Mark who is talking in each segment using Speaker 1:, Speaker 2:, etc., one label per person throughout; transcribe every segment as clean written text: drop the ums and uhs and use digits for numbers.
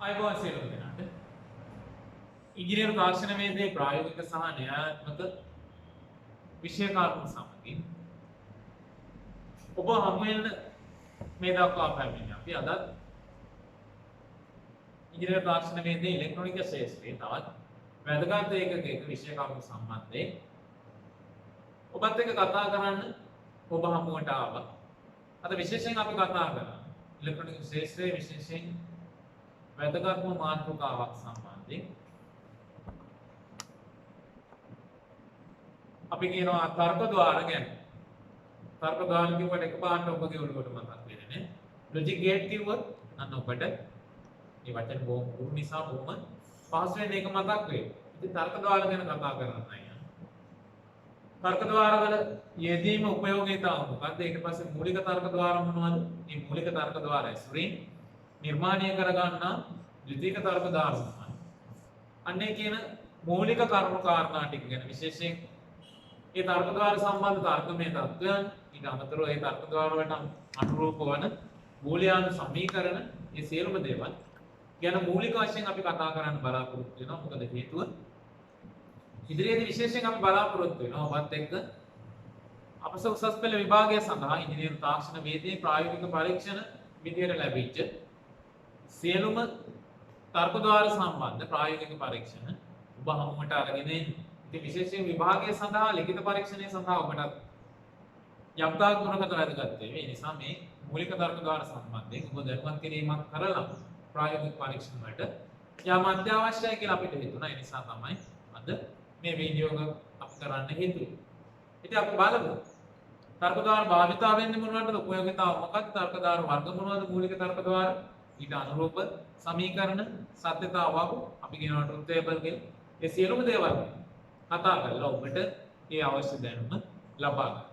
Speaker 1: අයිබෝන් සියලුම දෙනාට ඉංජිනේරු තාක්ෂණ වේදේ ප්‍රායෝගික සහ න්‍යායාත්මක විෂය කාරණා සමගින් ඔබ හමු වෙන මේ දක්වා පැමිණෙන අපි අද ඉංජිනේරු තාක්ෂණ වේදේ ඉලෙක්ට්‍රොනික ශාස්ත්‍රයේ තවත් වැදගත් ඒකකයක විෂය කාරණා සම්බන්ධයෙන් ඔබත් එක්ක කතා කරන්න ඔබ හමුවට ආවා. අද විශේෂයෙන් අපි කතා කරන්නේ ඉලෙක්ට්‍රොනික ශාස්ත්‍රයේ විශේෂයෙන් වැදගත්ම මාතෘකාවක් සම්බන්ධයෙන් අපි කියනවා තර්ක ద్వාර ගැන. තර්ක ద్వාර කියවට එකපාරට ඔබගේ ඔළුවට මතක් වෙන්නේ ලොජික් ගේට් කිව්වොත් අන්න ඔබට මේ වචන බොහොම උරු නිසා බොහොම පහසුවෙන් ඒක මතක් වෙයි. ඉතින් තර්ක ద్వාර ගැන කතා කරන්නයි යන්නේ. තර්ක ద్వාර වල යෙදීම ප්‍රයෝගීතාව මොකද්ද? ඊට පස්සේ මූලික තර්ක ద్వාර මොනවද? මේ මූලික තර්ක ద్వාර ඇසුරින් නිර්මාණය කරගන්නා ද්විතීක තර්ක ద్వාර මොනවද? අන්නේ කියන මූලික කරුණු කාරණා ටික ගැන විශේෂයෙන් ඒ තර්ක ద్వාර සම්බන්ධ තර්කමය තත්ත්වයන් ඊට අමතරව ඒ තර්ක ద్వාර වලට අනුරූප වන බූලියානු සමීකරණ මේ සියලුම දේවල් ගැන මූලික වශයෙන් අපි කතා කරන්න බලාපොරොත්තු වෙනවා. මොකද හේතුව ඉදිරියේදී විශේෂයෙන් අපි බලාපොරොත්තු වෙනවා ඔබත් එක්ක අපස උසස් පෙළ විභාගය සඳහා ඉංජිනේරු තාක්ෂණ වේදේ ප්‍රායෝගික පරීක්ෂණ විදියට ලැබිච්ච සියලුම තර්ක ద్వාර සම්බන්ධ ප්‍රායෝගික පරීක්ෂණ ඔබ හමුවට අරගෙන ඉතින් විශේෂයෙන් විභාගය සඳහා ලිඛිත පරීක්ෂණය සඳහා ඔබට යම් තාක් දුරකට වැදගත් වේ. ඒ නිසා මේ මූලික තර්ක ద్వාර සම්බන්ධයෙන් ඔබ දැනුවත් කිරීමක් කරලා ප්‍රායෝගික පරීක්ෂණ වලට යම් අත්‍යවශ්‍යයි කියලා අපිට හිතුණා. ඒ නිසා තමයි අද මේ වීඩියෝ එක අපි කරන්න හේතුව. ඉතින් අපි බලමු තර්ක ద్వාර භාවිතා වෙන්නේ මොනවටද? උපයෝගීතාව මොකක්ද? තර්ක ద్వාර වර්ග මොනවද? මූලික තර්ක ద్వාර ඊට අනුරූප සමීකරණ සත්‍යතාව අපි කියනවා ට්‍රුත් ටේබල් කියලා. ඒ සියලුම දේවල් කතා කරලා ඔබට ඒ අවශ්‍ය දැනුම ලබා ගන්න.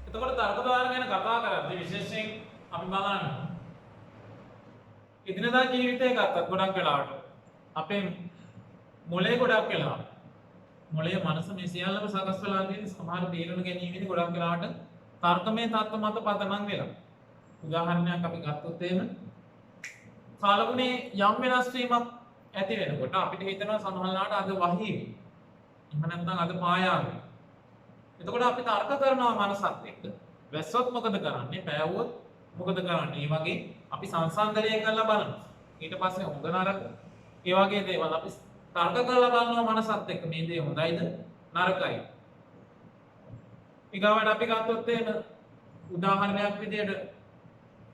Speaker 1: එතකොට තර්ක ద్వාර ගැන කතා කරද්දී විශේෂයෙන් අපි බලන්න ඉදිනදා ජීවිතය ගත්තත් ගොඩක් වෙලාවට අපේ මොලේ ගොඩක් වෙලාවට මොලේ මනස මේ සියල්ලම සකස් වෙලා තියෙන සමහර තීරණ ගැනීමේදී ගොඩක් වෙලාවට තර්කමය තත්ත්ව මත පදනම් වෙලා. උදාහරණයක් අපි ගත්තොත් එහෙම කාලගුණේ යම් වෙනස් වීමක් ඇති වෙනකොට අපිට හිතෙනවා සමහරවිට අද වහී එහෙම නැත්නම් අද පායාවි. එතකොට අපි තර්ක කරනවා මනසත් එක්ක. වැස්සොත් මොකද කරන්නේ? පෑවුවොත් මොකද කරන්නේ? මේ වගේ අපි සංසන්දනය කරලා බලනවා. ඊට පස්සේ හොඳ නරක ඒ වගේ දේවල් අපි තර්ක කරලා බලනවා මනසත් එක්ක. මේ දේ හොඳයිද නරකයි. ඊගාවට අපි ගත්තොත් එහෙම උදාහරණයක් විදියට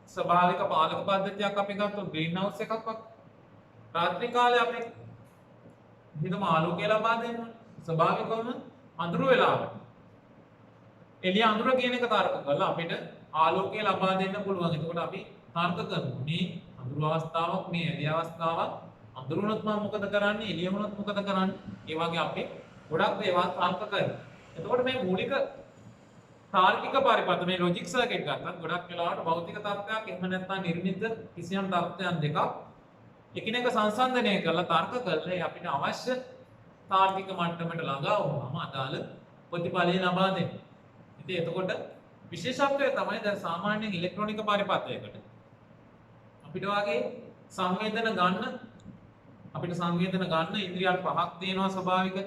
Speaker 1: ස්වභාවික පාලක පද්ධතියක් අපි ගත්තොත් ග්‍රීන් හවුස් එකක් වගේ. රාත්‍රී කාලේ අපි හිතමු ආලෝකය ලබා දෙන්න. ස්වභාවිකවම අඳුර වෙලාවට එළිය අඳුර කියන එක තර්ක කරලා අපිට ආලෝකය ලබා දෙන්න පුළුවන්. එතකොට අපි තර්ක කරනවා. මේ අඳුර අවස්ථාවක්, මේ එළිය අවස්ථාවක්, අඳුර වුණොත් මම මොකද කරන්නේ? එළිය වුණොත් මොකද කරන්නේ? ඒ වගේ අපි ගොඩක් දේවල් තර්ක කරනවා. එතකොට මේ මූලික තාර්කික පරිපථ මේ ලොජික් සර්කිට් ගත්තත් ගොඩක් වෙලාවට භෞතික තත්ත්වයක් එහෙම නැත්නම් නිර්මිත කිසියම් තත්ත්වයන් දෙකක් එකිනෙක සංසන්දනය කරලා තර්ක කරලා අපිට අවශ්‍ය තාර්කික මට්ටමට ළඟා වුණාම අදාළ ප්‍රතිඵලය ලබා දෙන්න. ඉතින් එතකොට විශේෂත්වය තමයි දැන් සාමාන්‍යයෙන් ඉලෙක්ට්‍රොනික පරිපථයකට අපිට වාගේ සංවේදන ගන්න ඉන්ද්‍රියන් පහක් තියෙනවා ස්වභාවික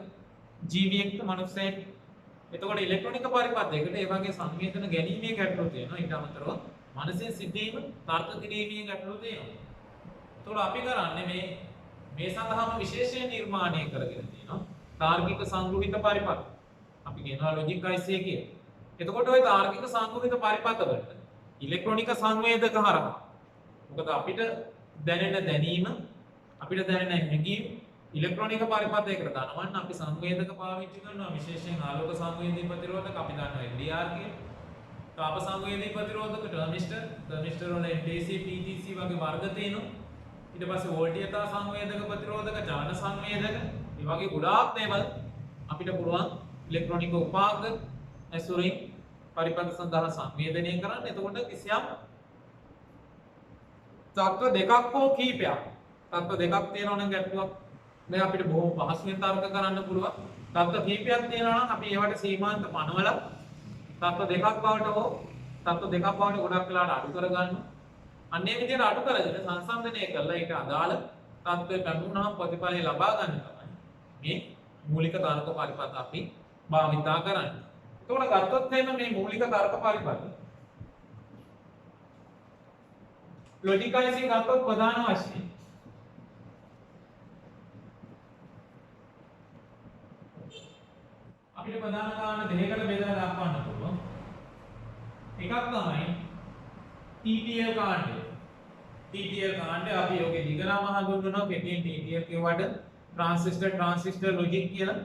Speaker 1: ජීවියෙක්ට මනුස්සයෙක්. එතකොට ඉලෙක්ට්‍රොනික පරිපථයකට ඒ වගේ සංවේදන ගැනීමේ ගැටලු තියෙනවා. ඊට අමතරව මනසෙන් සිද්ධීම තර්ක කිරීමේ ගැටලු තියෙනවා. එතකොට අපි කරන්නේ මේ සඳහාම විශේෂයෙන් නිර්මාණය කරගෙන තියෙනවා තාර්කික සංග්‍රහිත පරිපථ. අපි කියනවා ලොජික් IC කියලා. එතකොට ওই තාර්කික සංග්‍රහිත පරිපථවලට ඉලෙක්ට්‍රොනික සංවේදක හරහා මොකද අපිට දැනෙන දැනීම අපිට දැනෙන හැඟීම් ඉලෙක්ට්‍රොනික පරිපථයකට දානවන්න අපි සංවේදක පාවිච්චි කරනවා. විශේෂයෙන් ආලෝක සංවේදී ප්‍රතිරෝධක අපි දන්නවා LDR කියලා. තාප සංවේදී ප්‍රතිරෝධක තර්මිස්ටර් වල NTC TTC වගේ වර්ග තියෙනවා. ඊට පස්සේ වෝල්ටීයතා සංවේදක ප්‍රතිරෝධක ජාන සංවේදක මේ වගේ ගොඩාක් දේවල් අපිට පුළුවන් ඉලෙක්ට්‍රොනික උපාංග ඇසුරින් පරිපථ සඳහා සංවේදනය කරන්න. එතකොට කිසියම් තත්ත්ව දෙකක් හෝ කීපයක්. තත්ත්ව දෙකක් තියෙනවා නම් ගැටලුවක් මේ අපිට බොහොම පහසුවෙන් තර්ක කරන්න පුළුවන්. තත්ත්ව කීපයක් තියෙනවා නම් අපි ඒවට සීමාන්ත පනවලා තත්ත්ව දෙකක් බවට හෝ තත්ත්ව දෙකක් බවට ගොඩක් වෙලාවට අඩු කරගන්න. අන්නේ විදිහට අඩු කරගෙන සංසන්දනය කරලා ඊට අදාළ තත්ත්වයට පැමුණාම ප්‍රතිඵලය ලබා ගන්න තමයි මේ මූලික තර්ක පරිපථ අපි භාවිතා කරන්නේ. එතකොට ගත්තොත් එහෙම මේ මූලික තර්ක පරිපථ ලොජික් IC ගත්තොත් ප්‍රධාන වශයෙන් අපිට ප්‍රධාන කාරණා දෙකකට බෙදලා දක්වන්න පුළුවන්. එකක් තමයි TTL කාණ්ඩය. TTL කාණ්ඩය අපි ඔගේ දිගනම හඳුන්වනවා කෙටියෙන් TTL කියවට ට්‍රාන්සිස්ටර් ලොජික් කියලා.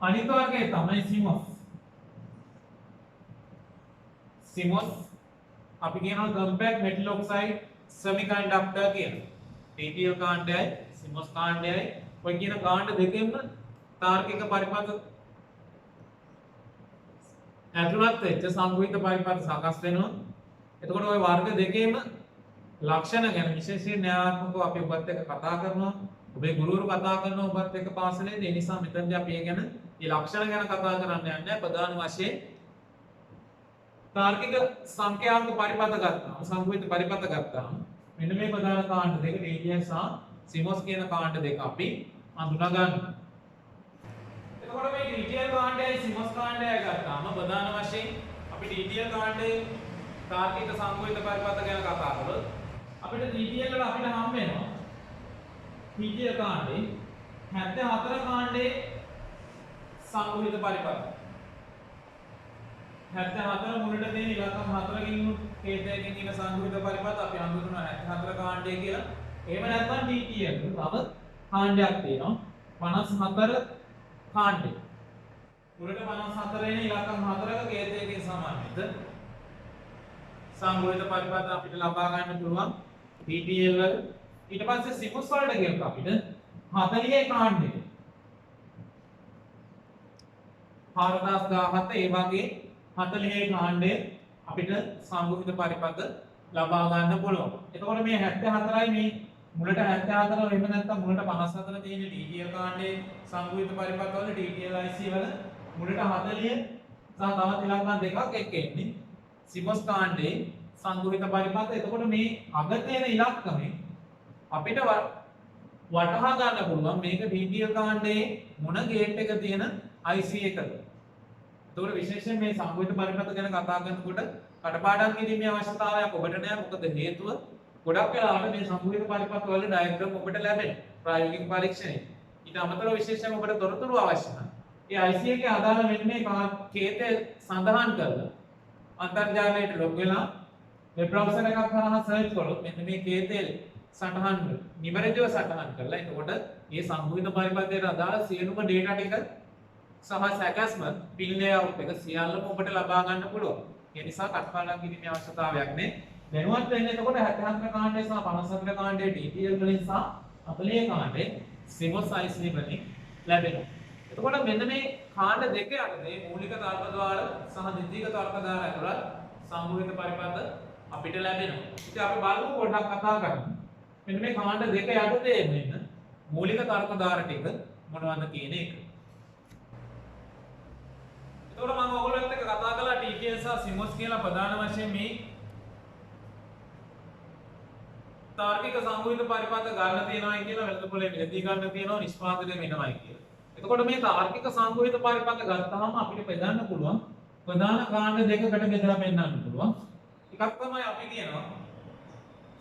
Speaker 1: අනිත් වර්ගය තමයි CMOS අපි කියනවා compact metal oxide semiconductor කියලා. TTL කාණ්ඩයයි CMOS කාණ්ඩයයි ඔය කියන කාණ්ඩ දෙකෙන්ම තාර්කික පරිපථ ඇතුළත් වෙච්ච සංගුහිත පරිපථ සකස් වෙනවා. එතකොට ওই වර්ග දෙකේම ලක්ෂණ ගැන විශේෂයෙන් න්‍යායාත්මකව අපි ඔබත් එක්ක කතා කරනවා. ඔබේ ගුරුවරු කතා කරනවා ඔබත් එක්ක පාසලේදී. ඒ නිසා මෙතනදී අපි ඒ ගැන මේ ලක්ෂණ ගැන කතා කරන්න යන්නේ ප්‍රධාන වශයෙන් තාර්කික සංඛ්‍යාංක පරිපථ ගත්තාම සංගුහිත පරිපථ ගත්තාම මෙන්න මේ ප්‍රධාන කාණ්ඩ දෙක TTL සහ CMOS කියන කාණ්ඩ දෙක අපි හඳුනා ගන්නවා. එතකොට මේ TTL කාණ්ඩයයි CMOS කාණ්ඩයයි ගත්තාම ප්‍රධාන වශයෙන් අපි TTL කාණ්ඩයේ තාර්කික සංගුහිත පරිපථ ගැන කතා කරලා අපිට TTL වල අපිට හම් වෙනවා TTL කාණ්ඩේ 74 කාණ්ඩේ සංගුහිත පරිපථ 74 මුලට තියෙන ඉලක්කම් 4කින් හේතයකින් ඉන්න සංගුහිත පරිපථ අපි හඳුන්වනවා 74 කාණ්ඩය කියලා. එහෙම නැත්නම් TTL තව කාණ්ඩයක් තියෙනවා 54 කාණ්ඩය. මුලට 54 වෙන ඉලක්කම් 4ක හේතයකින් සමාන්විත සංගුහිත පරිපථ අපිට ලබා ගන්න පුළුවන් TTL වල. ඊට පස්සේ CMOS වලට ගියොත් අපිට 40 කාණ්ඩය 4017 ඒ වගේ 40 කාණ්ඩය අපිට සංගුහිත පරිපථ ලබා ගන්න පුළුවන්. එතකොට මේ 74යි මේ මුලට 74 එහෙම නැත්නම් මුලට 54 තියෙන TTL කාණ්ඩයේ සංගුහිත පරිපථ වල TTL IC වල මුලට 40 සහ තවත් ඉලක්කම් දෙකක් එක්ක එන්නේ. CMOS කාණ්ඩයේ සංගුහිත පරිපථ. එතකොට මේ අග තියෙන ඉලක්කමේ අපිට වටහා ගන්න පුළුවන් මේක TTL කාණ්ඩයේ මොන ගේට් එක තියෙන IC එකද. එතකොට විශේෂයෙන් මේ සංගුහිත පරිපථ ගැන කතා කරනකොට කටපාඩම් කිරීමේ අවශ්‍යතාවයක් ඔබට නැහැ. මොකද හේතුව ගොඩක් වෙලාවට මේ සංගුහිත පරිපථ වල ඩයග්‍රෑම් ඔබට ලැබෙන්නේ ප්‍රායෝගික පරීක්ෂණයේ. ඊට අමතරව විශේෂයෙන් ඔබට තොරතුරු අවශ්‍ය නැහැ. ඒ IC එකේ අදාළ මෙන්න මේ කේතය සඳහන් කරලා අන්තර්ජාලයට ලොග් වෙලා වෙබ් බ්‍රවුසර් එකක් කරා සර්ච් කරොත් මෙන්න මේ කේතය සටහන් නිවැරදිව සටහන් කරලා එතකොට මේ සංගුහිත පරිපථයට අදාළ සියලුම data ටික සහ සැකස්ම පින් ලේඅවුට් එක සියල්ලම ඔබට ලබා ගන්න පුළුවන්. ඒ නිසා කටපාඩම් කිරීමේ අවශ්‍යතාවයක් නැහැ. දැනුවත් වෙන්න එතකොට 74 කාණ්ඩය සහ 54 කාණ්ඩයේ TTL වලින් සහ 40 කාණ්ඩයේ CMOS IC වලින් ලැබෙනවා. එතකොට මෙන්න මේ කාණ්ඩ දෙක යටතේ මූලික තර්ක ද්වාර සහ ද්විතීයික තර්ක ද්වාර ඇතුළත් සංගුහිත පරිපථ අපිට ලැබෙනවා. ඉතින් අපි බලමු පොඩ්ඩක් කතා කරමු. මෙන්න මේ කාණ්ඩ දෙක යටතේ එන්න මූලික තර්ක ද්වාර ටික මොනවද කියන එක. එතකොට මම ඔයගොල්ලොත් එක්ක කතා කළා TTL සහ CMOS කියලා ප්‍රධාන වශයෙන් මේ තාර්කික සංගුහිත පරිපථ ගන්න තියෙනවා කියලා වෙළඳ පොලේ මිලදී ගන්න තියෙනවා නිෂ්පාදනය වෙනවයි කියලා. එතකොට මේ තාර්කික සංගුහිත පරිපථ ගත්තාම අපිට බෙදන්න පුළුවන් ප්‍රධාන කාණ්ඩ දෙකකට බෙදලා පෙන්නන්න පුළුවන්. එකක් තමයි අපි කියනවා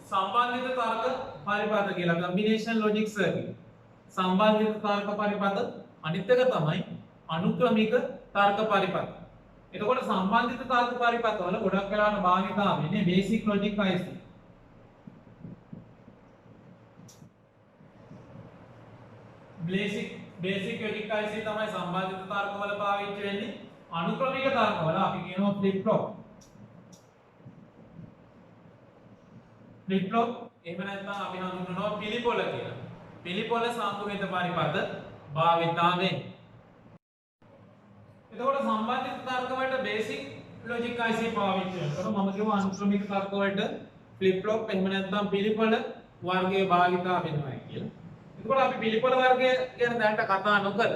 Speaker 1: සම්බන්ධිත තර්ක පරිපථ කියලා කම්බිනේෂන් ලොජික් සර්කිට්. සම්බන්ධිත තර්ක පරිපථ අනිත් එක තමයි අනුක්‍රමික තර්ක පරිපථ. එතකොට සම්බන්ධිත තර්ක පරිපථ වල ගොඩක් වෙලාවට භාවිතා වෙන්නේ basic logic IC. Basic logic IC තමයි සම්බන්ධිත තර්ක වල පාවිච්චි වෙන්නේ. අනුක්‍රමික තර්ක වල අපි කියනවා ෆ්ලිප් ෆ්ලොප්. ෆ්ලිප් ෆ්ලොප් එහෙම නැත්නම් අපි හඳුන්වනවා පිළිපොළ කියලා. පිළිපොළ සංගුහිත පරිපථ භාවිතා වෙන්නේ. එතකොට සම්බන්ධිත තර්ක වලට බේසික් ලොජික් IC පාවිච්චි කරනවා. මම කියව අනුක්‍රමික තර්ක වලට ෆ්ලිප් ෆ්ලොප් එහෙම නැත්නම් පිළිපොළ වර්ගයේ භාවිතා වෙනවා කියලා. එතකොට අපි පිළිපොළ වර්ගය ගැන දැනට කතා නොකර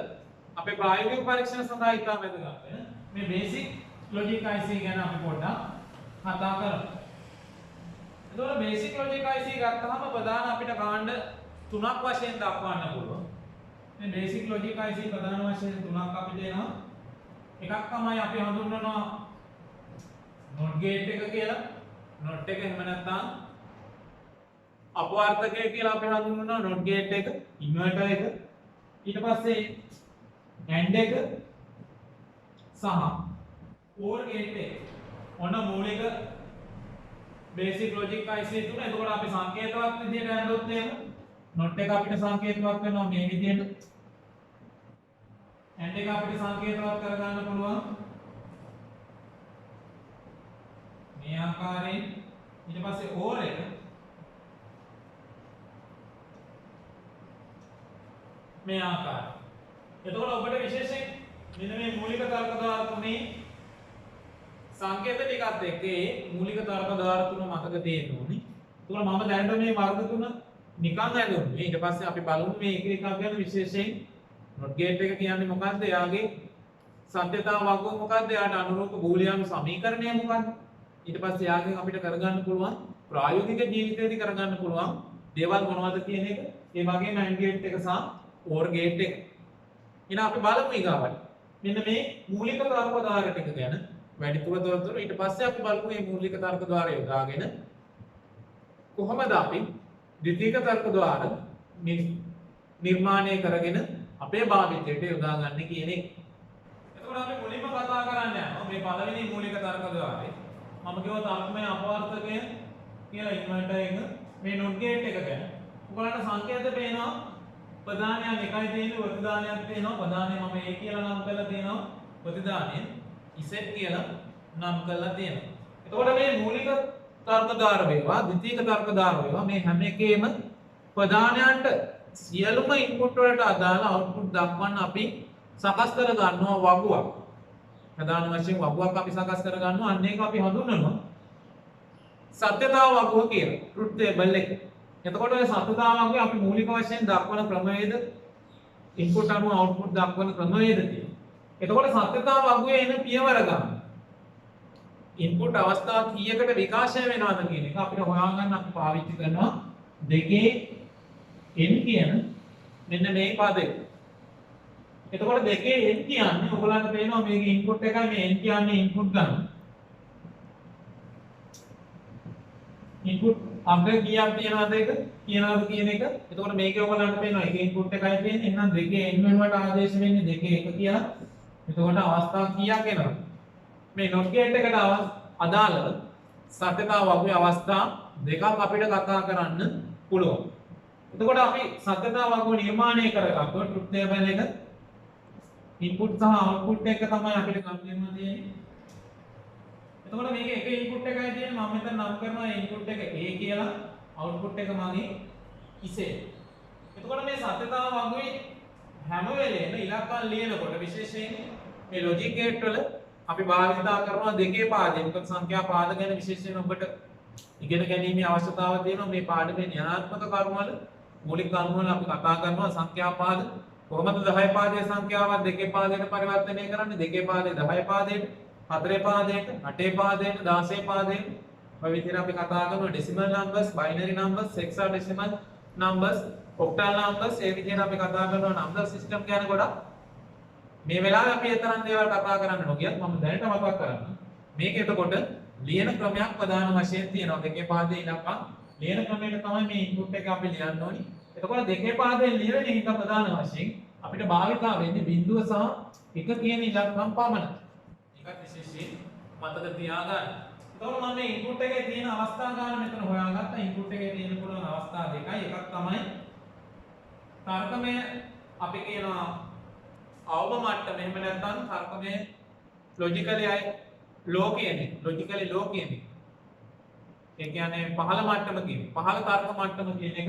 Speaker 1: අපේ ප්‍රායෝගික පරීක්ෂණ සඳහා ඉතා වැදගත් වෙන මේ බේසික් ලොජික් IC ගැන අපි පොඩ්ඩක් කතා කරමු. එතකොට බේසික් ලොජික් IC ගත්තාම ප්‍රධාන අපිට කාණ්ඩ තුනක් වශයෙන් දක්වන්න පුළුවන්. මේ බේසික් ලොජික් IC ප්‍රධාන වශයෙන් තුනක් අපිට එනවා. එකක් තමයි අපි හඳුන්වනවා NOT gate එක කියලා. NOT එක එහෙම නැත්නම් අපවර්තකය කියලා අපි හඳුන්වනවා NOT gate එක, ඉන්වර්ටර් එක. ඊට පස්සේ AND එක සහ OR gate එක. ඔන්න මූලික බේසික් ලොජික් IC තුන. එතකොට අපි සංකේතවත් විදිහට හඳුන්වොත් එහෙම NOT එක අපිට සංකේතවත් වෙනවා මේ විදිහට. AND එක අපිට සංකේතවත් කරගන්න පුළුවන් මේ ආකාරයෙන්. ඊට පස්සේ OR එක මේ ආකාරයෙන්. එතකොට ඔබට විශේෂයෙන් මෙන්න මේ මූලික තර්ක ද්වාර තුනේ සංකේත ටිකත් එක්ක ඒ මූලික තර්ක ද්වාර තුන මතක තියෙන්න ඕනේ. එතකොට මම දැනට මේ වර්ග තුන නිකන් ඇඳුන්නේ. ඊට පස්සේ අපි බලමු මේ එක එකක් ගැන විශේෂයෙන්. NOT gate එක කියන්නේ මොකක්ද? එයාගේ සත්‍යතාව වර්ගය මොකක්ද? එයාට අනුරූප බූලියානු සමීකරණය මොකක්ද? ඊට පස්සේ එයාගෙන් අපිට කරගන්න පුළුවන් ප්‍රායෝගික ජීවිතයේදී කරගන්න පුළුවන් දේවල් මොනවද කියන එක. ඒ වගේම AND gate එක සහ OR gate එක. එහෙනම් අපි බලමු ඊගාවට. මෙන්න මේ මූලික තර්ක ද්වාර ටික ගැන වැඩිපුර තොරතුරු. ඊට පස්සේ අපි බලමු මේ මූලික තර්ක ද්වාරය යොදාගෙන කොහොමද අපි ද්විතීයික තර්ක ද්වාර නිර්මාණය කරගෙන අපේ භාවිතයට යොදාගන්නේ කියන එක. එතකොට අපි මුලින්ම කතා කරන්න යනවා මේ පළවෙනි මූලික තර්ක ද්වාරේ. මම කියව තර්කමය අපවර්තකය කියලා ඉන්වර්ටර් එක මේ NOT gate එක ගැන. ඔයගලන්ට සංකේත පේනවා. ප්‍රධානයන් එකයි තියෙන්නේ, ප්‍රතිදානයක් තියෙනවා. ප්‍රධානය මම A කියලා නම් කරලා තියෙනවා. ප්‍රතිදානය Z කියලා නම් කරලා තියෙනවා. එතකොට මේ මූලික තර්ක ද්වාර වේවා, ද්විතීයික තර්ක ද්වාර වේවා මේ හැම එකේම ප්‍රධානයන්ට සියලුම ඉන්පුට් වලට අදාළ අවුට්පුට් දක්වන්න අපි සකස් කර ගන්නවා වගුවක්. ප්‍රධාන වශයෙන් වගුවක් අපි සකස් කර ගන්නවා. අන්න ඒක අපි හඳුන්වනවා සත්‍යතාව වගුව කියලා. ට්‍රුත් ටේබල් එක. එතකොට ඔය සත්‍යතාව වගුවේ අපි මූලික වශයෙන් දක්වන ක්‍රමවේද ඉන්පුට් අනුව අවුට්පුට් දක්වන ක්‍රමවේද තියෙනවා. එතකොට සත්‍යතාව වගුවේ එන පියවර ගන්න. ඉන්පුට් අවස්ථා කීයකට විකාශය වෙනවද කියන එක අපිට හොයාගන්න අපි පාවිච්චි කරනවා දෙකේ n කියන මෙන්න මේ පදේ. එතකොට දෙකේ n කියන්නේ ඔයගලන්ට පේනවා මේකේ ඉන්පුට් එකයි මේ n කියන්නේ ඉන්පුට් ගන්න. ඉන්පුට් අපේ කීයක් තියනවද ඒක කියනවාද කියන එක. එතකොට මේකේ ඔයගලන්ට පේනවා එකේ ඉන්පුට් එකයි තියෙන්නේ. එහෙනම් දෙකේ n වෙනුවට ආදේශ වෙන්නේ දෙකේ එක කියලා. එතකොට අවස්ථා කීයක් එනවා? මේ NOT gate එකට අදාළව සත්‍යතාව වගුවේ අවස්ථා දෙකක් අපිට කතා කරන්න පුළුවන්. එතකොට අපි සත්‍යතාව වගුව නිර්මාණය කරගත්තොත් ට්‍රුත් ටේබල් එක ඉන්පුට් සහ අවුට්පුට් එක තමයි අපිට ගන්න තියෙන්නේ. එතකොට මේකේ එක ඉන්පුට් එකයි තියෙන්නේ. මම මෙතන නම් කරනවා ඉන්පුට් එක A කියලා, අවුට්පුට් එක මගේ ඉසේ. එතකොට මේ සත්‍යතාව වගුවේ හැම වෙලේම ඉලක්කම් ලියනකොට විශේෂයෙන් මේ ලොජික් ගේට් වල අපි භාවිතා කරනවා දෙකේ පාදේ. මොකද සංඛ්‍යා පාද ගැන විශේෂයෙන් ඔබට ඉගෙන ගැනීමේ අවශ්‍යතාවය තියෙනවා. මේ පාඩමේ ඥානාත්මක කරුණු වල මූලික කරුණු වල අපි කතා කරනවා සංඛ්‍යා පාද. කොහොමද 10 පාදයේ සංඛ්‍යාවක් දෙකේ පාදයට පරිවර්තනය කරන්නේ? දෙකේ පාදේ 10 පාදයට, 4 පාදයට, 8 පාදයට, 16 පාදයට. ඔය විදිහට අපි කතා කරනවා decimal numbers, binary numbers, hexadecimal numbers, octal numbers. ඒ විදිහට අපි කතා කරනවා number system ගැන ගොඩක්. මේ වෙලාවේ අපි තරම් දේවල් කතා කරන්න නොගියත් මම දැනට මතක් කරන්න. මේක එතකොට ලියන ක්‍රමයක් ප්‍රධාන වශයෙන් තියෙනවා. දෙකේ පාදයේ ඉලක්කම් ලියන ක්‍රමයට තමයි මේ ඉන්පුට් එක අපි ලියන්න ඕනි. එතකොට දෙකේ පාදයෙන් ලියන එක ප්‍රධාන වශයෙන් අපිට භාවිතා වෙන්නේ බිංදුව සහ එක කියන ඉලක්කම් පමණයි. ඒකත් විශේෂයෙන් මතක තියාගන්න. එතකොට මම මේ ඉන්පුට් එකේ තියෙන අවස්ථා ගාන මෙතන හොයාගත්තා. ඉන්පුට් එකේ තියෙන පුළුවන් අවස්ථා දෙකයි. එකක් තමයි තර්කමය අපි කියනවා අවම මට්ටම. එහෙම නැත්නම් තර්කමය ලොජිකලි ලෝ කියන්නේ. ලොජිකලි ලෝ කියන්නේ. ඒ කියන්නේ පහළ මට්ටම කියන්නේ. පහළ තර්ක මට්ටම කියන එක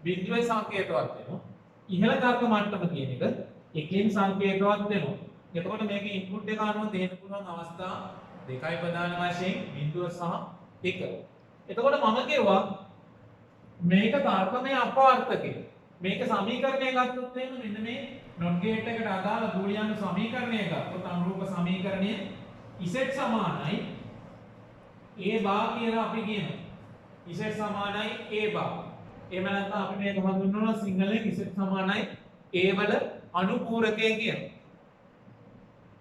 Speaker 1: බිංදුවේ සංකේතවත් වෙනවා. ඉහළ තර්ක මට්ටම කියන එක එකෙන් සංකේතවත් වෙනවා. එතකොට මේකේ ඉන්පුට් එක අනුව දෙන්න පුළුවන් අවස්ථා දෙකයි ප්‍රධාන වශයෙන් බිංදුව සහ එක. එතකොට මම කිව්වා මේක තර්කමය අපවාර්ථකය. මේක සමීකරණය ගත්තොත් එහෙම මෙන්න මේ not gate එකට අදාළ බූලියන් සමීකරණය ගත්තොත් අනුරූප සමීකරණය z සමානයි a bar කියලා අපි කියනවා. z සමානයි a bar. එහෙම නැත්නම් අපි මේක හඳුන්වනවා සිංහලෙන් z සමානයි a වල අනුපූරකය කියලා.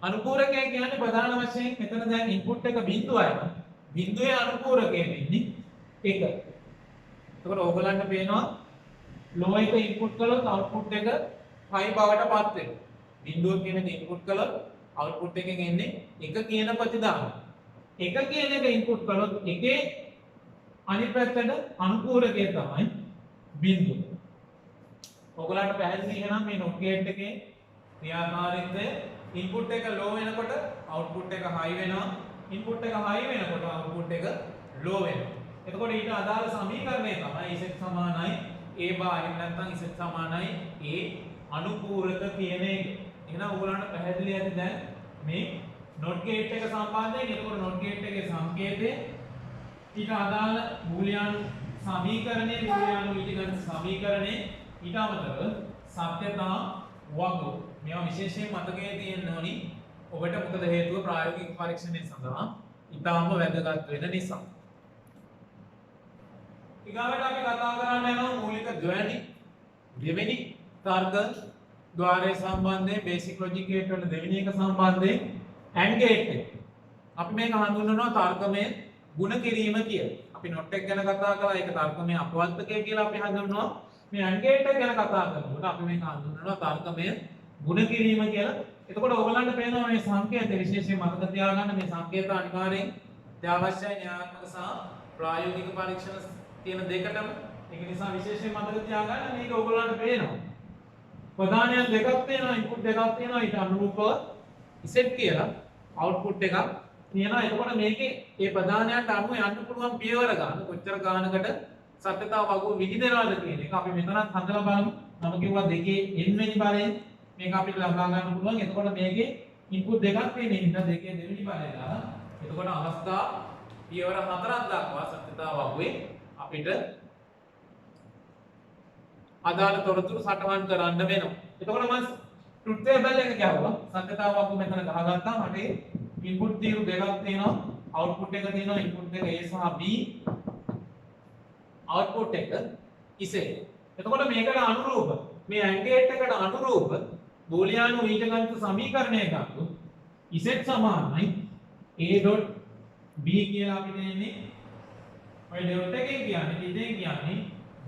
Speaker 1: අනුපූරකය කියන්නේ ප්‍රධාන වශයෙන් මෙතන දැන් ඉන්පුට් එක බිඳුවයි නම් බිඳුවේ අනුපූරකය වෙන්නේ 1. එතකොට ඕගලන්ට පේනවා ලෝ එක ඉන්පුට් කළොත් අවුට්පුට් එක හයි බවට පත් වෙනවා. බිඳුව කියන එක ඉන්පුට් කළොත් අවුට්පුට් එකෙන් එන්නේ 1 කියන ප්‍රතිදානය. 1 කියන එක ඉන්පුට් කළොත් එකේ අනිත් පැත්තට අනුපූරකය තමයි බිඳුව. ඔයගලන්ට පැහැදිලි එහෙනම් මේ not gate එකේ ක්‍රියාකාරීත්වය ඉන්පුට් එක ලෝ වෙනකොට අවුට්පුට් එක හයි වෙනවා. ඉන්පුට් එක හයි වෙනකොට අවුට්පුට් එක ලෝ වෙනවා. එතකොට ඊට අදාළ සමීකරණය තමයි z සමානයි a bar එහෙම නැත්නම් z සමානයි a අනුපූරක කියන එක. එහෙනම් ඔයගලන්ට පැහැදිලි ඇති දැන් මේ not gate එක සම්බන්ධයෙන්. එතකොට not gate එකේ සංකේතය ඊට අදාළ බූලියන් සමීකරණයේ බූලියන් ඊටගත් සමීකරණේ ඊට අමතරව සත්‍යතා වගු මේවා විශේෂයෙන් මතකයේ තියෙන්න ඕනි. ඔබට මොකද හේතුව ප්‍රායෝගික පරීක්ෂණය සඳහා ඉතාම වැදගත් වෙන නිසා. ඊගාවට අපි කතා කරන්න යනවා මූලික දෙවෙනි තර්ක ద్వාරය සම්බන්ධයෙන් බේසික් ලොජික් ගේට් වල දෙවෙනි එක සම්බන්ධයෙන් AND ගේට් එක. අපි මේක හඳුන්වනවා තර්කමය ගුණ කිරීම කියලා. අපි not එක ගැන කතා කළා ඒක තර්කමය අපවර්තකය කියලා අපි හඳුන්වනවා. මේ AND ගේට් එක ගැන කතා කරනකොට අපි මේක හඳුන්වනවා තර්කමය ගුණ කිරීම කියලා. එතකොට ඔයගලන්ට පේනවා මේ සංකේත විශේෂයෙන් මතක තියාගන්න මේ සංකේත අනිවාර්යෙන් අත්‍යවශ්‍යයි න්‍යායාත්මක සහ ප්‍රායෝගික පරීක්ෂණ තියෙන දෙකටම. ඒක නිසා විශේෂයෙන් මතක තියාගන්න මේක ඔයගලන්ට පේනවා. ප්‍රධානයන් දෙකක් තියෙනවා ඉන්පුට් දෙකක් තියෙනවා ඊට අනුරූපව z කියලා අවුට්පුට් එකක් තියෙනවා. එතකොට මේකේ මේ ප්‍රධානයන්ට අනුව යන්න පුළුවන් පියවර ගන්න කොච්චර ගානකට සත්‍යතාව වගුව විහිදෙනවද කියන එක අපි මෙතනත් හදලා බලමු. මම කිව්වා දෙකේ n වෙනි බලයෙන් මේක අපිට ලබා ගන්න පුළුවන්. එතකොට මේකේ ඉන්පුට් දෙකක් තියෙන නිසා දෙකේ දෙවෙනි බලය දාලා එතකොට අවස්ථා පියවර 4ක් දක්වා සත්‍යතාව වගුවේ අපිට අදාළ තොරතුරු සටහන් කරන්න වෙනවා. එතකොට මම ට්‍රුත් ටේබල් එක ගහුවා. සත්‍යතාව වගුව මෙතන ගහගත්තා. මට ඉන්පුට් තීරු දෙකක් තියෙනවා. අවුට්පුට් එක තියෙනවා. ඉන්පුට් එක A සහ B. අවුට්පුට් එක Z. එතකොට මේකට අනුරූප මේ AND ගේට් එකට අනුරූප බූලියානු ඊටගන්ත සමීකරණය ගත්තොත් z සමානයි a.b කියලා අපි දෙන්නේ. ඔය ඩොට් එකෙන් කියන්නේ ඉතින් කියන්නේ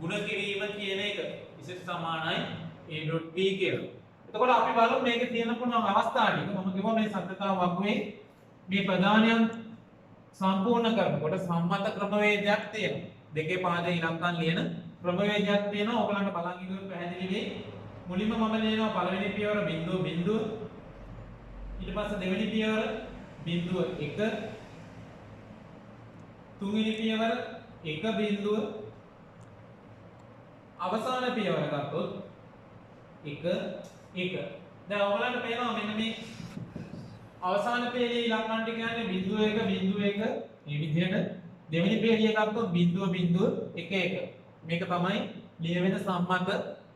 Speaker 1: ගුණ කිරීම කියන එක. z සමානයි a.b කියලා. එතකොට අපි බලමු මේකේ තියෙන පුළුවන් අවස්ථා ටික. මම කිව්වා මේ සත්‍යතාව වගුවේ මේ ප්‍රධානයන් සම්පූර්ණ කරනකොට සම්මත ක්‍රමවේදයක් තියෙනවා. දෙකේ පාදේ ඉලක්කම් ලියන ක්‍රමවේදයක් තියෙනවා. ඔයගලන්ට බලන් ඉඳලා පැහැදිලි වෙයි. මුලින්ම මම ලියනවා පළවෙනි පියවර බිඳුව බිඳුව. ඊට පස්සේ දෙවෙනි පියවර බිඳුව 1. තුන්වෙනි පියවර 1 බිඳුව. අවසාන පියවර ගත්තොත් 1 1. දැන් ඔයගලන්ට පේනවා මෙන්න මේ අවසාන පේළියේ ඉලක්කම් ටික කියන්නේ බිඳුව 1 බිඳුව 1 මේ විදිහට. දෙවෙනි පේළිය ගත්තොත් බිඳුව බිඳුව 1 1. මේක තමයි ලියවෙන සම්මත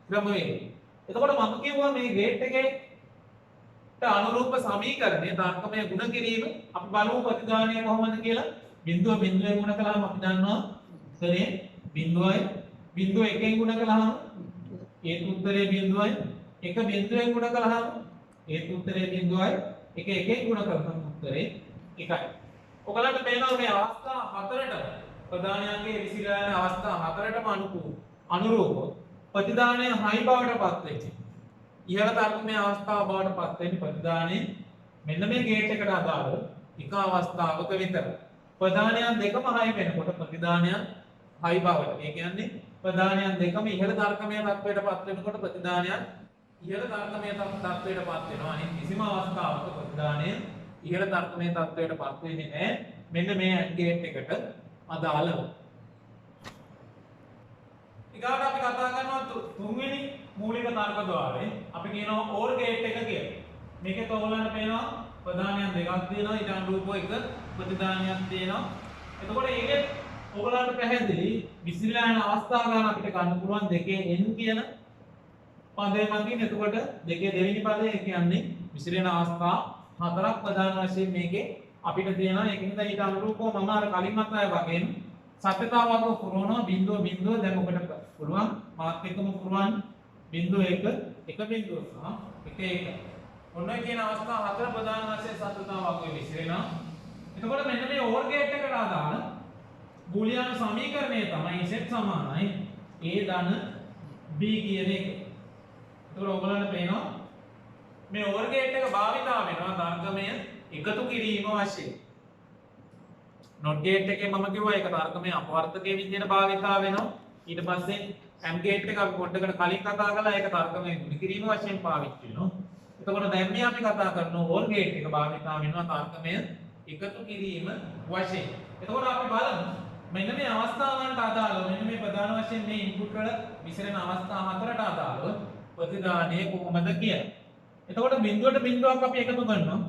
Speaker 1: ක්‍රමවේදය. එතකොට මම කිව්වා මේ ගේට් එකේට අනුරූප සමීකරණය තර්කමය ගුණ කිරීම අපි බලමු ප්‍රතිදානය කොහොමද කියලා. බිඳුව බිඳුවෙන් ගුණ කළාම අපි දන්නවා උත්තරේ බිඳුවයි. බිඳුව එකෙන් ගුණ කළාම ඒත් උත්තරේ බිඳුවයි. එක බිඳුවෙන් ගුණ කළාම ඒත් උත්තරේ බිඳුවයි. එක එකෙන් ගුණ කළාම උත්තරේ එකයි. ඔයගලන්ට පේනවා මේ අවස්ථා හතරටම ප්‍රධානයන්ගේ විසිරලා යන අවස්ථා හතරටම අනුරූපව ප්‍රතිදානය හයි බවට පත් වෙච්ච. ඉහළ තර්කමය අවස්ථාව බවට පත් වෙන්නේ ප්‍රතිදානය මෙන්න මේ ගේට් එකට අදාළ එක අවස්ථාවක විතර. ප්‍රධානයන් දෙකම හයි වෙනකොට ප්‍රතිදානයන් හයි බවට. ඒ කියන්නේ ප්‍රධානයන් දෙකම ඉහළ තර්කමය තත්ත්වයට පත් වෙනකොට ප්‍රතිදානයන් ඉහළ තර්කමය තත්ත්වයට පත් වෙනවා. අනිත් කිසිම අවස්ථාවක ප්‍රතිදානය ඉහළ තර්කමය තත්ත්වයට පත් වෙන්නේ නැහැ. මෙන්න මේ AND ගේට් එකට අදාළව. ඊගාට අපි කතා කරනවා තුන්වෙනි මූලික තර්ක ద్వාරය. අපි කියනවා OR ගේට් එක කියලා. මේකේ ඔයගොල්ලන්ට පේනවා ප්‍රධානයන් දෙකක් තියෙනවා ඊට අනුරූපව එක ප්‍රතිදානයක් තියෙනවා. එතකොට ඒකේ ඔයගලන්ට පැහැදිලි විසිරලා යන අවස්ථා ගන්න අපිට ගන්න පුළුවන් දෙකේ n කියන පදේ මගින්. එතකොට දෙකේ දෙවෙනි පදේ කියන්නේ විසිරෙන අවස්ථා හතරක් ප්‍රධාන වශයෙන් මේකේ අපිට තියෙනවා. ඒකින්ද ඊට අනුරූපව මම අර කලින් මතය වගේම සත්‍යතාවක පුරවනවා බිඳුව බිඳුව. දැන් ඔකට පුළුවන් මාත් එක්කම පුරවන්න බිඳුව 1 1 බිඳුව සහ 1 1. ඔන්න කියන අවස්ථා හතර ප්‍රධාන වශයෙන් සත්‍යතාවක විසිරෙනවා. එතකොට මෙන්න මේ OR ගේට් එකට අදාළ බූලියානු සමීකරණය තමයි z සමානයි a ධන b කියන එක. එතකොට ඔයගලන්ට පේනවා මේ OR ගේට් එක භාවිතා වෙනවා තර්කමය එකතු කිරීම වශයෙන්. NOT ගේට් එකේ මම කිව්වා ඒක තර්කමය අපවර්තකයේ විදිහට භාවිතා වෙනවා. ඊට පස්සේ AND ගේට් එක අපි පොඩ්ඩකට කලින් කතා කළා ඒක තර්කමය ගුණ කිරීම වශයෙන් පාවිච්චි වෙනවා. එතකොට දැන් මේ අපි කතා කරනවා OR ගේට් එක භාවිතා වෙනවා තර්කමය එකතු කිරීම වශයෙන්. එතකොට අපි බලමු මෙන්න මේ අවස්ථාවන්ට අදාළව මෙන්න මේ ප්‍රධාන වශයෙන් මේ ඉන්පුට් වල විසිරෙන අවස්ථා හතරට අදාළව ප්‍රතිදානය කොහොමද කියලා. එතකොට බිඳුවට බිඳුවක් අපි එකතු කරනවා.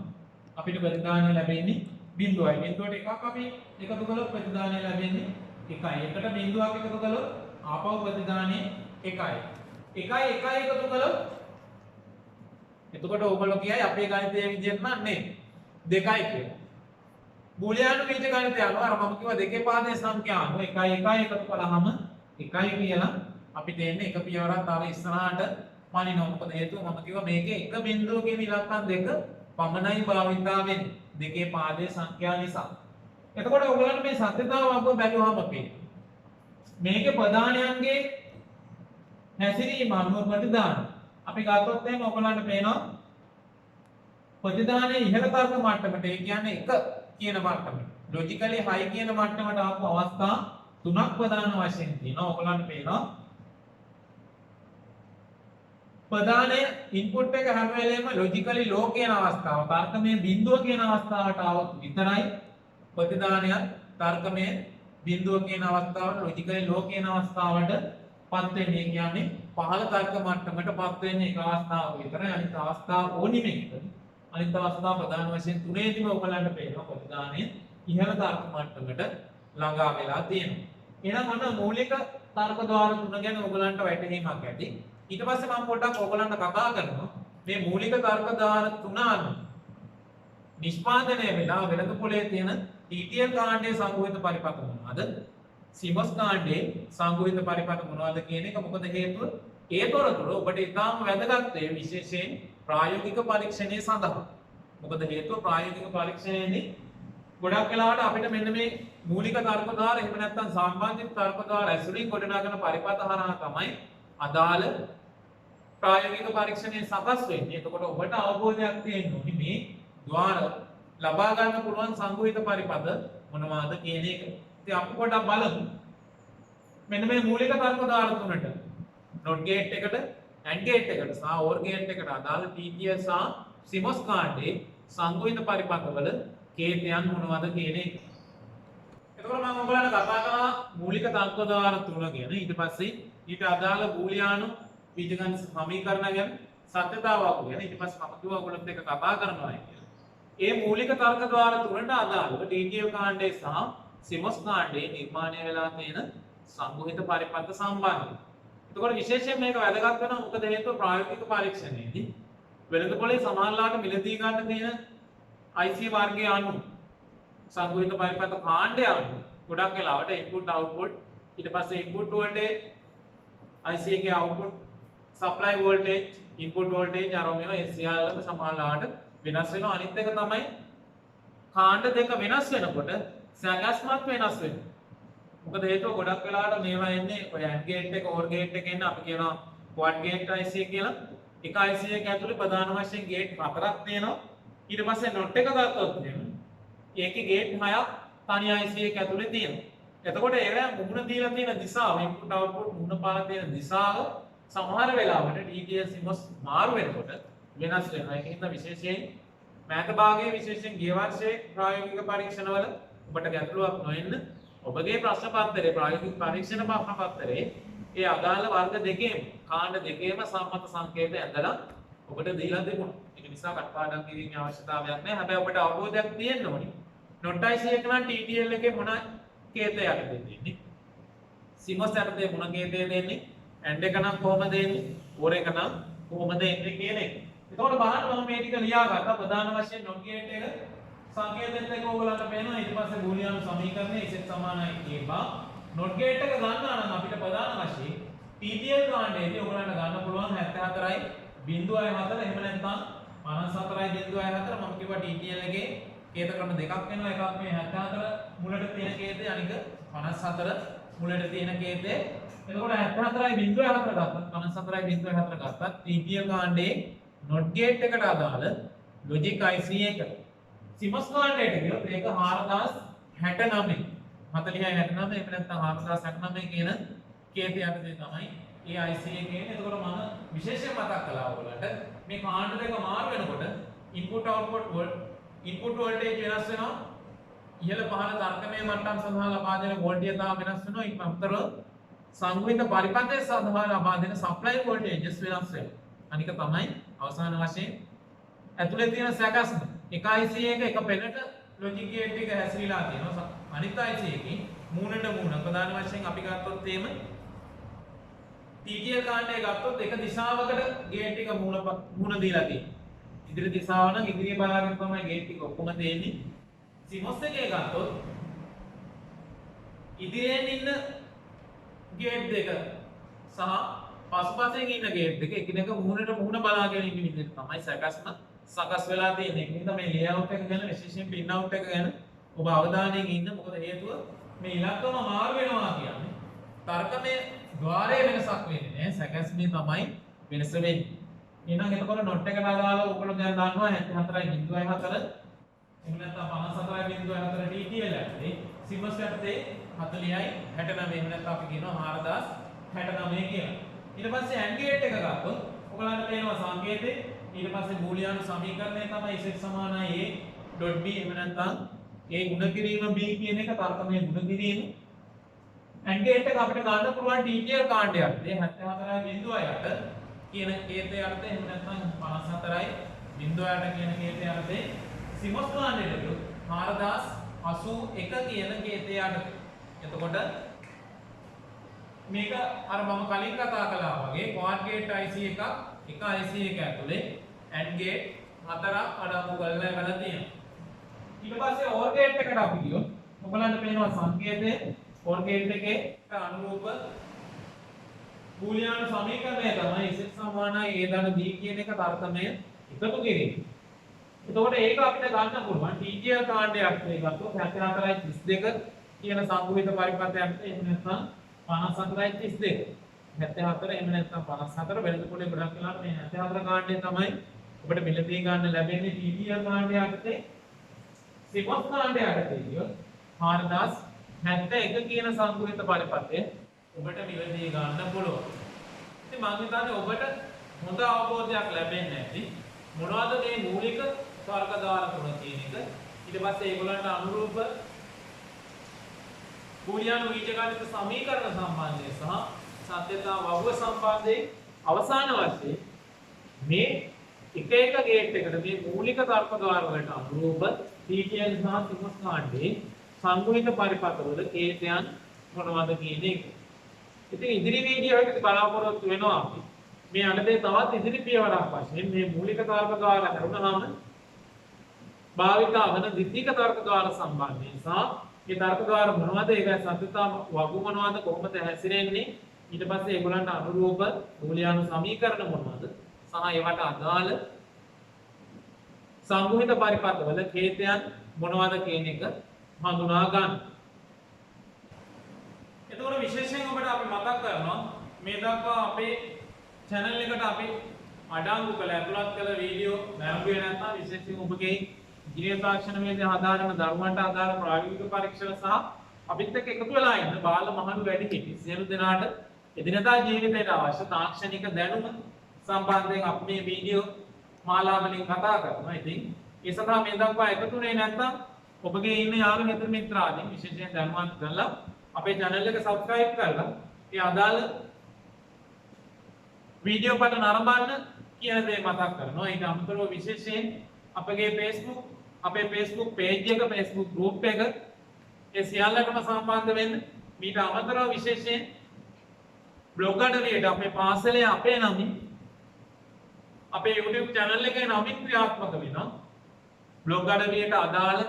Speaker 1: අපිට ප්‍රතිදානය ලැබෙන්නේ බිඳුවයි. බිඳුවට එකක් අපි එකතු කළොත් ප්‍රතිදානය ලැබෙන්නේ 1යි. එකට බිඳුවක් එකතු කළොත් ආපහු ප්‍රතිදානය 1යි. 1යි 1යි එකතු කළොත් එතකොට ඕගොල්ලෝ කියයි අපේ ගණිතයේ විදිහට නන්නේ 2යි කියලා. බූලියානු බීජ ගණිතය අනුව අර මම කිව්වා දෙකේ පාදයේ සංඛ්‍යා අනුව 1 1 එකතු කළාම 1යි කියලා අපිට එන්නේ එක පියවරක් තව ඉස්සරහට පනිනවා. මොකද හේතුව මම කිව්වා මේකේ එක බිඳුවකින් ඉලක්කම් දෙක පමණයි භාවිතා වෙන්නේ දෙකේ පාදයේ සංඛ්‍යා නිසා. එතකොට ඔයගොල්ලන්ට මේ සත්‍යතාව වගව බැලුවාම මේකේ ප්‍රධානයන්ගේ හැසිරීම අනුව ප්‍රතිදාන අපි ගත්තොත් එහෙනම් ඔයගොල්ලන්ට පේනවා ප්‍රතිදානයේ ඉහළ තර්ක මට්ටමට ඒ කියන්නේ 1 කියන මට්ටමට ලොජිකලි හයි කියන මට්ටමට ආපු අවස්ථා තුනක් ප්‍රධාන වශයෙන් තියෙනවා. ඔයගොල්ලන්ට පේනවා ප්‍රධාන ඉන්පුට් එක හැම වෙලේම ලොජිකලි ලෝ කියන අවස්ථාව තර්කමය බිඳුව කියන අවස්ථාවට આવොත් විතරයි ප්‍රතිදානයත් තර්කමය බිඳුව කියන අවස්ථාවට ලොජිකලි ලෝ කියන අවස්ථාවට පත් වෙන්නේ. කියන්නේ පහළ තර්ක මට්ටමට පත් වෙන්නේ එක අවස්ථාවක විතරයි. අනිත් අවස්ථා ඕනිම එකද අනිත් අවස්ථා ප්‍රධාන වශයෙන් තුනේදීම ඔයගලන්ට පේනවා ප්‍රතිදානය ඉහළ තර්ක මට්ටමට ළඟා වෙලා තියෙනවා. එහෙනම් ඔන්න මූලික තර්ක ద్వාර තුන ගැන ඔයගලන්ට වැටහීමක් ඇති. ඊට පස්සේ මම පොඩ්ඩක් ඔයගලන්ට කතා කරනවා මේ මූලික තර්ක ద్వාර තුන අනුව නිෂ්පාදනය වෙලා වෙළඳ පොලේ තියෙන TTL කාණ්ඩයේ සංගුහිත පරිපථ මොනවාද? CMOS කාණ්ඩයේ සංගුහිත පරිපථ මොනවාද කියන එක. මොකද හේතුව ඒ තොරතුරු ඔබට ඉතාම වැදගත් වේ විශේෂයෙන් ප්‍රායෝගික පරීක්ෂණයේ සඳහා. මොකද හේතුව ප්‍රායෝගික පරීක්ෂණයේදී ගොඩක් වෙලාවට අපිට මෙන්න මේ මූලික තර්ක ద్వාර එහෙම නැත්නම් සම්බන්ධිත තර්ක ద్వාර ඇසුරින් ගොඩනගන පරිපථ හරහා තමයි අදාළ ප්‍රායෝගික පරීක්ෂණයේ සකස් වෙන්නේ. එතකොට ඔබට අවබෝධයක් තියෙන්න ඕනි මේ ద్వාර ලබා ගන්න පුළුවන් සංගුහිත පරිපථ මොනවාද කියන එක. ඉතින් අපි පොඩ්ඩක් බලමු මෙන්න මේ මූලික තර්ක ద్వාර තුනට NOT ගේට් එකට AND ගේට් එකට සහ OR ගේට් එකට අදාළ TTL සහ CMOS කාණ්ඩේ සංගුහිත පරිපථවල කේතයන් මොනවද කියන එක. එතකොට මම ඔයගලන්ට කතා කරා මූලික තර්ක ద్వාර තුන ගැන. ඊට පස්සේ ඊට අදාළ බූලියානු බීජගණිත සමීකරණ ගැන සත්‍යතාවක් ගැන ඊට පස්සේ මම කිව්වා ඔයගොල්ලොත් එක්ක කතා කරනවා කියලා. ඒ මූලික තර්ක ద్వාර තුනට අදාළව TTL කාණ්ඩේ සහ CMOS කාණ්ඩේ නිර්මාණය වෙලා තියෙන සංගුහිත පරිපථ සම්බන්ධයි. එතකොට විශේෂයෙන් මේක වැදගත් වෙනවා මොකද හේතුව ප්‍රායෝගික පරීක්ෂණයේදී වෙළඳ පොලේ සමානලාට මිලදී ගන්න තියෙන IC වර්ගයේ අණු සංගුහිත පරිපථ කාණ්ඩය අණු ගොඩක් වෙලාවට ඉන්පුට් අවුට්පුට් ඊට පස්සේ ඉන්පුට් වෝල්ටේජ් IC එකේ output supply voltage input voltage අරෝමියෝ ඒ සියල්ලම සමානලාට වෙනස් වෙනවා. අනිත් එක තමයි කාණ්ඩ දෙක වෙනස් වෙනකොට සැකස්මත් වෙනස් වෙනවා. මොකද හේතුව ගොඩක් වෙලාවට මේවා එන්නේ ඔය AND ගේට් එක OR ගේට් එක එන්නේ අපි කියනවා quad gate IC කියලා. එක IC එක ඇතුලේ ප්‍රධාන වශයෙන් ගේට් හතරක් තියෙනවා. ඊට පස්සේ NOT එක ගත්තොත් ඒකේ ගේට් 6ක් තනි IC එක ඇතුලේ තියෙනවා. එතකොට ඒවා මුහුණ දීලා තියෙන දිශාව ඉන්පුට් අවුට්පුට් මුහුණ පාලා තියෙන දිශාව සමහර වෙලාවට TTL CMOS මාරු වෙනකොට වෙනස් වෙනවා. ඒකින්ද විශේෂයෙන් මෑත භාගයේ විශේෂයෙන් ගිය වර්ෂයේ ප්‍රායෝගික පරීක්ෂණවල ඔබට ගැටලුවක් නොවෙන්න ඔබගේ ප්‍රශ්න පත්‍රයේ ප්‍රායෝගික පරීක්ෂණ ප්‍රශ්න පත්‍රයේ ඒ අදාළ වර්ග දෙකේම කාණ්ඩ දෙකේම සම්මත සංකේත ඇඳලා ඔබට දීලා තිබුණා. ඒක නිසා කටපාඩම් කිරීමේ අවශ්‍යතාවයක් නැහැ. හැබැයි ඔබට අවබෝධයක් තියෙන්න ඕනේ. NOT IC එක නම් TTL එකේ මොන කේතය යටතේ දෙන්නේ. සිමස් යටතේ මොන කේතය දෙන්නේ? ඇන්ඩ් එක නම් කොහමද එන්නේ? ඕර එක නම් කොහමද එන්නේ කියන එක. එතකොට බලන්න මම මේ ටික ලියාගත්තා. ප්‍රධාන වශයෙන් not gate එක සංකේතෙත් එක ඕගලන්ට පේනවා. ඊට පස්සේ බූලියානු සමීකරණය z සමානයි කියපා. not gate එක ගන්නවා නම් අපිට ප්‍රධාන වශයෙන් TTL කාණ්ඩයේදී ඔයගලන්ට ගන්න පුළුවන් 74.04 එහෙම නැත්නම් 54.04 මම කිව්වා TTL එකේ කේත ක්‍රම දෙකක් වෙනවා. එකක් මේ 74 මුලට තියෙන කේතය අනික 54 මුලට තියෙන කේතය. එතකොට 74.04 ගත්තත් 54.04 ගත්තත් TTL කාණ්ඩයේ not gate එකට අදාළ logic IC එක. CMOS කාණ්ඩයට ගියොත් ඒක 4069 4069 එහෙම නැත්නම් 4069 කියන කේතය යටතේ තමයි ඒ IC එකේ. එතකොට මම විශේෂයෙන් මතක් කළා ඔයගලන්ට මේ කාණ්ඩ දෙක මාරු වෙනකොට input voltage වෙනස් වෙනවා. ඉහළ පහළ තර්කමය මට්ටම් සඳහා ලබා දෙන වෝල්ටේජතාව වෙනස් වෙනවා. ඊට අමතරව සංගුහිත පරිපථය සඳහා ලබා දෙන සප්ලයි වෝල්ටේජස් වෙනස් වෙනවා. අනික තමයි අවසාන වශයෙන් ඇතුලේ තියෙන සැකස්ම. එක IC එක එක පෙළට ලොජික් ගේට් එක හැසිරීලා තියෙනවා. අනිත් IC එකකින් මූණට මූණ ප්‍රධාන වශයෙන් අපි ගත්තොත් එහෙම TTL කාණ්ඩය ගත්තොත් එක දිශාවකට ගේට් එක මූණ දීලා තියෙනවා. ඉදිරි දිශාව නම් ඉදිරිය බලාගෙන තමයි ගේට් එක ඔක්කොම දෙන්නේ. CMOS එකේ ගත්තොත් ඉදිරියෙන් ඉන්න ගේට් දෙක සහ පසුපසෙන් ඉන්න ගේට් දෙක එකිනෙක මූණට මූණ බලාගෙන ඉන්න විදිහට තමයි සැකස්ම සකස් වෙලා තියෙන්නේ. ඒක නිසා මේ ලේඅවුට් එක ගැන විශේෂයෙන් පින් අවුට් එක ගැන ඔබ අවධානයෙන් ඉන්න. මොකද හේතුව මේ ඉලක්කම මාරු වෙනවා කියන්නේ තර්කමය ద్వාරයේ වෙනසක් වෙන්නේ නැහැ. සැකස්මේ තමයි වෙනස වෙන්නේ. එහෙනම් එතකොට නොට් එකට අදාළව ඔයගොල්ලෝ දැන් දන්නවා 74.04 එහෙම නැත්නම් 54.04 TTL යටතේ CMOS යටතේ 40යි 69 එහෙම නැත්නම් අපි කියනවා 4069 කියලා. ඊට පස්සේ AND gate එක ගත්තොත් ඔයගලන්ට පේනවා සංකේතේ ඊට පස්සේ බූලියානු සමීකරණය තමයි z සමානයි a.b එහෙම නැත්නම් a ගුණ කිරීම b කියන එක තර්කමය ගුණ කිරීම. AND gate එක අපිට ගන්න පුළුවන් TTL කාණ්ඩයක්. මේ 74.08 කියන කේතය යටතේ එහෙම නැත්නම් 54.08 කියන කේතය යටතේ CMOS කාණ්ඩයට 4081 කියන කේතය යටතේ. එතකොට මේක අර මම කලින් කතා කළා වගේ quad gate IC එකක් එක IC එක ඇතුලේ AND gate හතරක් අඩංගු කරලා වෙලා තියෙනවා. ඊට පස්සේ OR gate එකට අපි ගියොත් ඔයගලන්ට පේනවා සංකේතයේ OR gate එකේ අනුරූප බූලියානු සමීකරණය තමයි z සමානයි a ධන b කියන එක තර්කමය එකතු කිරීම. එතකොට ඒක අපිට ගන්න පුළුවන් TTL කාණ්ඩයක් ගත්තොත් 74.32 කියන සංගුහිත පරිපථයක් එහෙම නැත්නම් 54.32 74 එහෙම නැත්නම් 54 වෙනද පොලේ ගොඩක් වෙලාවට මේ 74 කාණ්ඩය තමයි ඔබට මිලදී ගන්න ලැබෙන්නේ TTL කාණ්ඩයකට. CMOS කාණ්ඩයකට කියොත් 4071 කියන සංගුහිත පරිපථය ඔබට මිලදී ගන්න පුළුවන්. ඉතින් මම හිතන්නේ ඔබට හොඳ අවබෝධයක් ලැබෙන්නේ නැති මොනවද මේ මූලික තර්ක ද්වාර තුන කියන එක. ඊට පස්සේ ඒගොල්ලන්ට අනුරූප බූලියානු බීජගණිත සමීකරණ සම්බන්ධය සහ සත්‍යතා වගුව සම්බන්ධයෙන් අවසාන වශයෙන් මේ එක එක ගේට් එකට මේ මූලික තර්ක ද්වාර වලට අනුරූප TTL සහ CMOS කාණ්ඩේ සංගුහිත පරිපථවල කේතයන් මොනවද කියන එක. ඉතින් ඉදිරි වීඩියෝ එකදී බලාපොරොත්තු වෙනවා අපි මේ අඩේ තවත් ඉදිරි පියවරක් වශයෙන් මේ මූලික තර්ක ද්වාර හරුණාම භාවිතා වන ද්විතීක තර්ක ද්වාර සම්බන්ධයෙන් සහ මේ තර්ක ද්වාර මොනවද ඒක සත්‍යතා වගු මොනවද කොහොමද හැසිරෙන්නේ ඊට පස්සේ ඒගොල්ලන්ට අනුරූප බූලියානු සමීකරණ මොනවද සහ ඒවට අදාළ සංගුහිත පරිපථවල කේතයන් මොනවද කියන එක හඳුනා ගන්න. එතකොට විශේෂයෙන් ඔබට අපි මතක් කරනවා මේ දක්වා අපේ channel එකට අපි අඩංගු කළ ඇතුළත් කළ වීඩියෝ නැරඹුවේ නැත්නම් විශේෂයෙන් ඔබගේ ඉංජිනේර තාක්ෂණ වේදේ ආධාරණ ධර්මවලට ආධාර ප්‍රායෝගික පරීක්ෂණ සහ අපිත් එක්ක එකතු වෙලා ඉන්න බාල මහලු වැඩි හිටි සියලු දෙනාට එදිනදා ජීවිතයට අවශ්‍ය තාක්ෂණික දැනුම සම්බන්ධයෙන් අපි මේ වීඩියෝ මාලාවලින් කතා කරනවා. ඉතින් ඒ සඳහා මේ දක්වා එකතුනේ නැත්නම් ඔබගේ ඉන්න යාළු මිත්‍ර මිත්‍රාදීන් විශේෂයෙන් දැනුවත් කරලා අපේ channel එක subscribe කරලා ඒ අදාළ වීඩියෝ පට නරඹන්න කියන දේ මතක් කරනවා. ඒක අමතරව විශේෂයෙන් අපේ Facebook page එක Facebook group එක ඒ සියල්ලටම සම්බන්ධ වෙන්න මීට අමතරව විශේෂයෙන් බ්ලොග් අඩවියට අපේ පාසලේ අපේ නමින් අපේ YouTube channel එකේ නමින් ක්‍රියාත්මක වෙනවා. බ්ලොග් අඩවියට අදාළ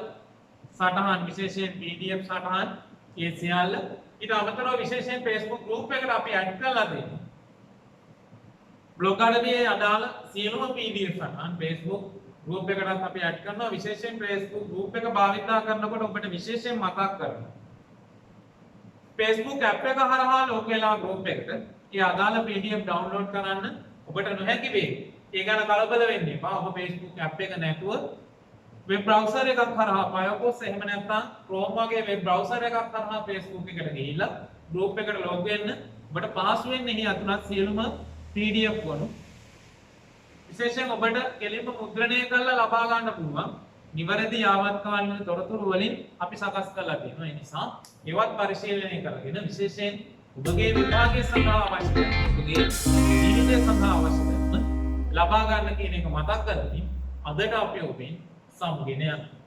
Speaker 1: සටහන් විශේෂයෙන් PDF සටහන් ඒ සියල්ල ඊට අමතරව විශේෂයෙන් Facebook group එකට අපි ඇඩ් කරලා දෙනවා. බ්ලොග් අඩවියේ අදාළ සියලුම PDF සටහන් Facebook group එකටත් අපි ඇඩ් කරනවා. විශේෂයෙන් Facebook group එක භාවිතා කරනකොට ඔබට විශේෂයෙන් මතක් කරනවා. Facebook app එක හරහා ලෝග් වෙලා group එකට ඒ අදාළ PDF download කරන්න ඔබට නොහැකි වෙයි. ඒ ගැන කලබල වෙන්න එපා. ඔබ Facebook app එක නැතුව වෙබ් බ්‍රවුසර් එකක් හරහා Firefox එහෙම නැත්නම් Chrome වගේ වෙබ් බ්‍රවුසර් එකක් හරහා Facebook එකට ගිහිල්ලා group එකට log වෙන්න. ඔබට පහසු වෙන්නේ එහි අතුලත් සියලුම PDF වණු විශේෂයෙන් ඔබට කෙලින්ම මුද්‍රණය කරලා ලබා ගන්න පුළුවන්. නිවැරදි යාවත්කාලින තොරතුරු වලින් අපි සකස් කරලා තියෙනවා. ඒ නිසා ඒවත් පරිශීලනය කරගෙන විශේෂයෙන් ඔබගේ විභාගය සඳහා අවශ්‍ය කරන ඔබගේ ජීවිතය සඳහා අවශ්‍ය කරන ලබා ගන්න කියන එක මතක් කරගනින් අදට අපි ඔබෙන් සමුගෙන යනවා.